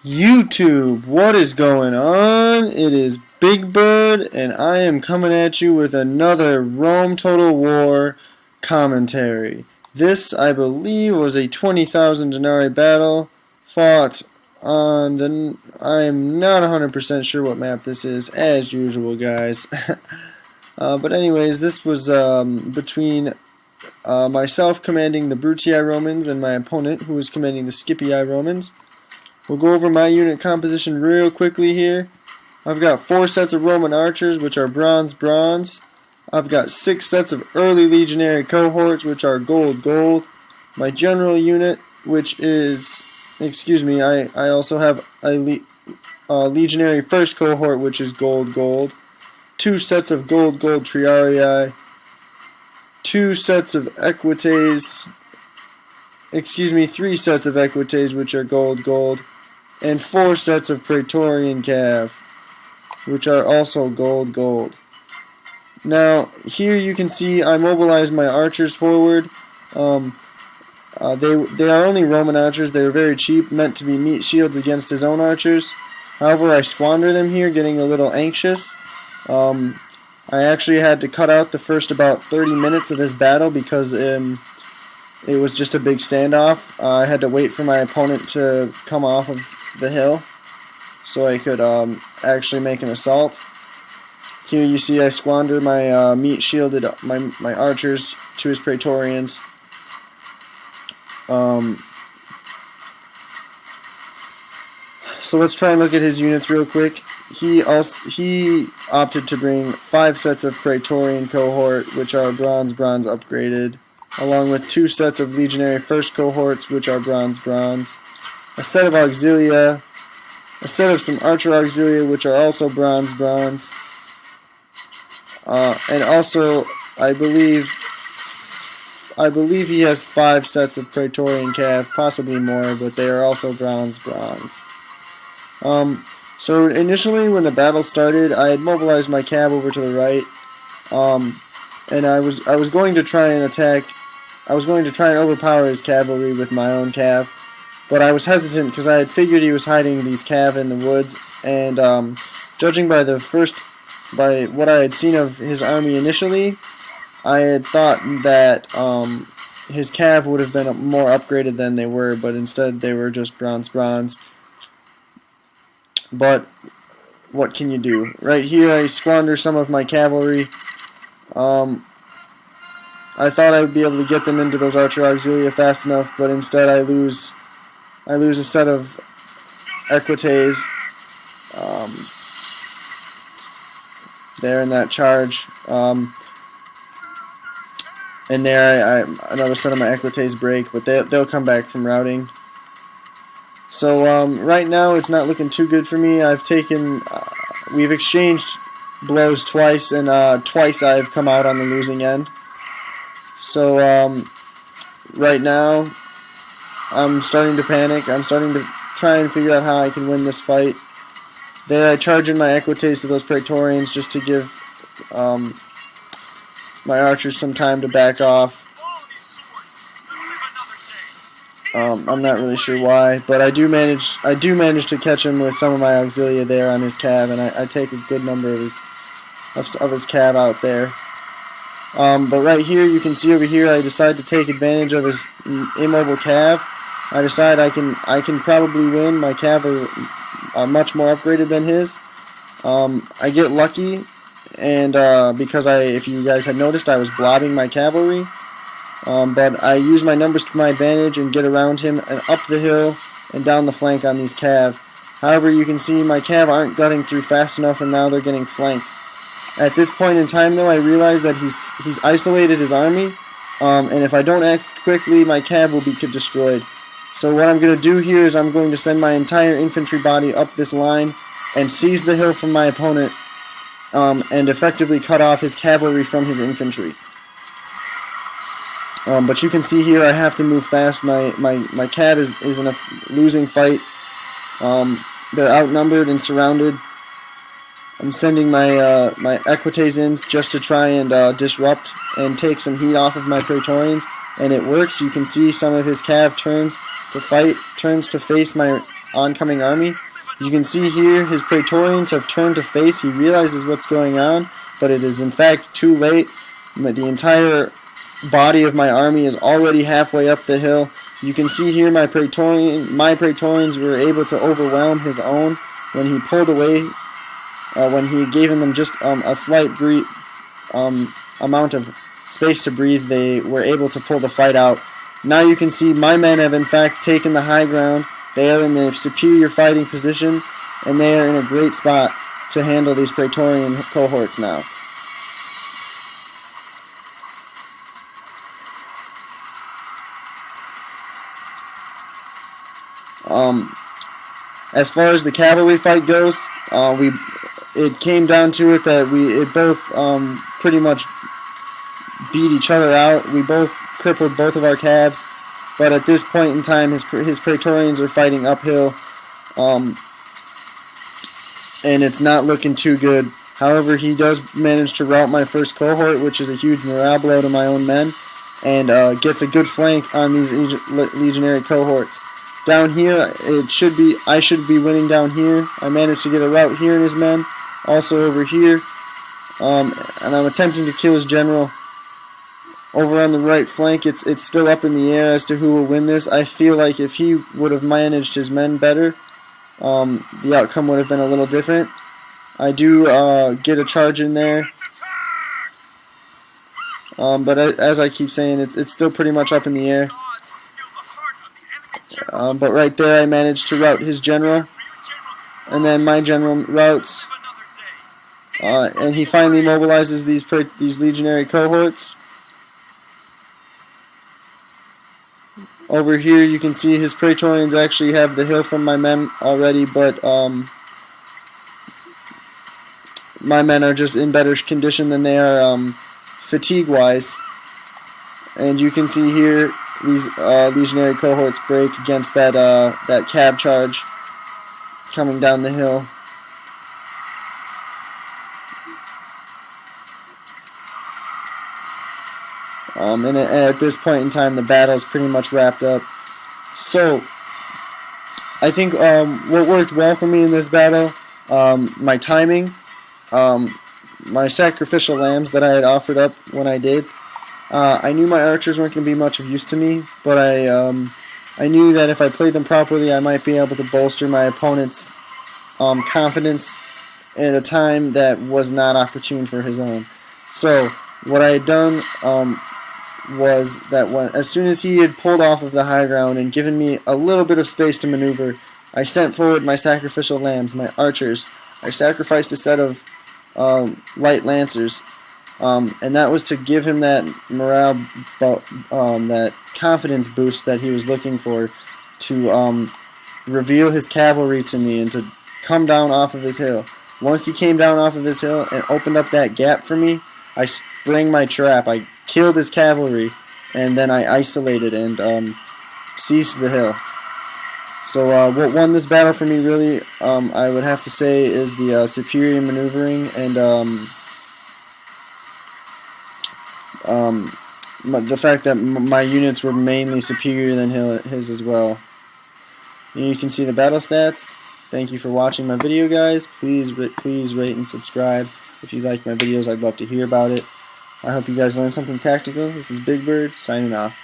YouTube, what is going on? It is Big Bird, and I am coming at you with another Rome Total War commentary. This, I believe, was a 20,000 denarii battle fought on the... I am not 100% sure what map this is, as usual, guys. But anyways, this was between myself commanding the Brutii Romans and my opponent, who was commanding the Scipii Romans. We'll go over my unit composition real quickly here. I've got 4 sets of Roman archers, which are bronze. I've got 6 sets of early legionary cohorts, which are gold. My general unit, which is, I also have a legionary first cohort, which is gold. 2 sets of gold triarii. 2 sets of equites. 3 sets of equites, which are gold. And 4 sets of Praetorian Cav, which are also gold. Now, here you can see I mobilized my archers forward. They are only Roman archers. They were very cheap, meant to be meat shields against his own archers. However, I squander them here, getting a little anxious. I actually had to cut out the first about 30 minutes of this battle because it was just a big standoff. I had to wait for my opponent to come off of the hill so I could actually make an assault. Here you see I squander my meat shielded my archers to his Praetorians. So let's try and look at his units real quick. He opted to bring 5 sets of Praetorian cohort, which are bronze upgraded, along with 2 sets of legionary first cohorts, which are bronze, a set of auxilia, a set of some archer auxilia, which are also bronze, and also I believe he has 5 sets of Praetorian Cav, possibly more, but they are also bronze. So initially, when the battle started, I had mobilized my cav over to the right, and I was going to try and attack. I was going to try and overpower his cavalry with my own cav, but I was hesitant because I had figured he was hiding these cav in the woods, and judging by what I had seen of his army initially, I had thought that his cav would have been more upgraded than they were, but instead they were just bronze. But what can you do? Right here I squander some of my cavalry. I thought I would be able to get them into those archer auxilia fast enough, but instead I lose a set of equites there in that charge. And there another set of my equites break, but they'll come back from routing. So right now it's not looking too good for me. We've exchanged blows twice, and twice I've come out on the losing end. So right now I'm starting to panic. I'm starting to try and figure out how I can win this fight. There I charge in my equites to those Praetorians just to give my archers some time to back off. I'm not really sure why, but I do manage to catch him with some of my auxilia there on his cav, and I take a good number of his cav out there. But right here, you can see over here, I decide to take advantage of his immobile cav. I decide I can probably win. My cav are much more upgraded than his. I get lucky, and because if you guys had noticed, I was blobbing my cavalry. But I use my numbers to my advantage and get around him and up the hill and down the flank on these cav. However, you can see my cav aren't gutting through fast enough, and now they're getting flanked. At this point in time, though, I realize that he's isolated his army, and if I don't act quickly, my cav will be destroyed. So what I'm going to do here is I'm going to send my entire infantry body up this line and seize the hill from my opponent, and effectively cut off his cavalry from his infantry. But you can see here I have to move fast. My cav is in a losing fight. They're outnumbered and surrounded. I'm sending my equites in just to try and disrupt and take some heat off of my Praetorians. and it works. You can see some of his cav turns to face my oncoming army. You can see here his Praetorians have turned to face. He realizes what's going on, but it is in fact too late. The entire body of my army is already halfway up the hill. You can see here my Praetorians were able to overwhelm his own when he pulled away. When he gave them just a slight amount of space to breathe, they were able to pull the fight out. Now you can see my men have in fact taken the high ground. They are in the superior fighting position, and they are in a great spot to handle these Praetorian cohorts now. As far as the cavalry fight goes, it came down to it that it both pretty much beat each other out. We both crippled both of our calves, but at this point in time, his Praetorians are fighting uphill, and it's not looking too good. However, he does manage to rout my first cohort, which is a huge morale blow to my own men, and gets a good flank on these legionary cohorts. Down here, I should be winning down here. I managed to get a rout here in his men, also over here, and I'm attempting to kill his general. Over on the right flank, it's still up in the air as to who will win this. I feel like if he would have managed his men better, the outcome would have been a little different. I do get a charge in there, but as I keep saying, it's still pretty much up in the air. But right there, I managed to rout his general, and then my general routs, and he finally mobilizes these legionary cohorts. Over here, you can see his Praetorians actually have the hill from my men already, but my men are just in better condition than they are fatigue-wise. And you can see here these legionary cohorts break against that cab charge coming down the hill. And at this point in time, the battle is pretty much wrapped up. So, I think what worked well for me in this battle, my timing, my sacrificial lambs that I had offered up when I did. I knew my archers weren't going to be much of use to me, but I knew that if I played them properly, I might be able to bolster my opponent's confidence at a time that was not opportune for his own. So, what I had done was that as soon as he had pulled off of the high ground and given me a little bit of space to maneuver, I sent forward my sacrificial lambs, my archers. I sacrificed a set of light lancers, and that was to give him that morale, that confidence boost that he was looking for, to reveal his cavalry to me and to come down off of his hill. Once he came down off of his hill and opened up that gap for me, I sprang my trap. I killed his cavalry, and then I isolated and seized the hill. So what won this battle for me really, I would have to say, is the superior maneuvering and the fact that my units were mainly superior than his as well. And you can see the battle stats. Thank you for watching my video, guys. Please rate and subscribe. If you like my videos, I'd love to hear about it. I hope you guys learned something tactical. This is Big Bird, signing off.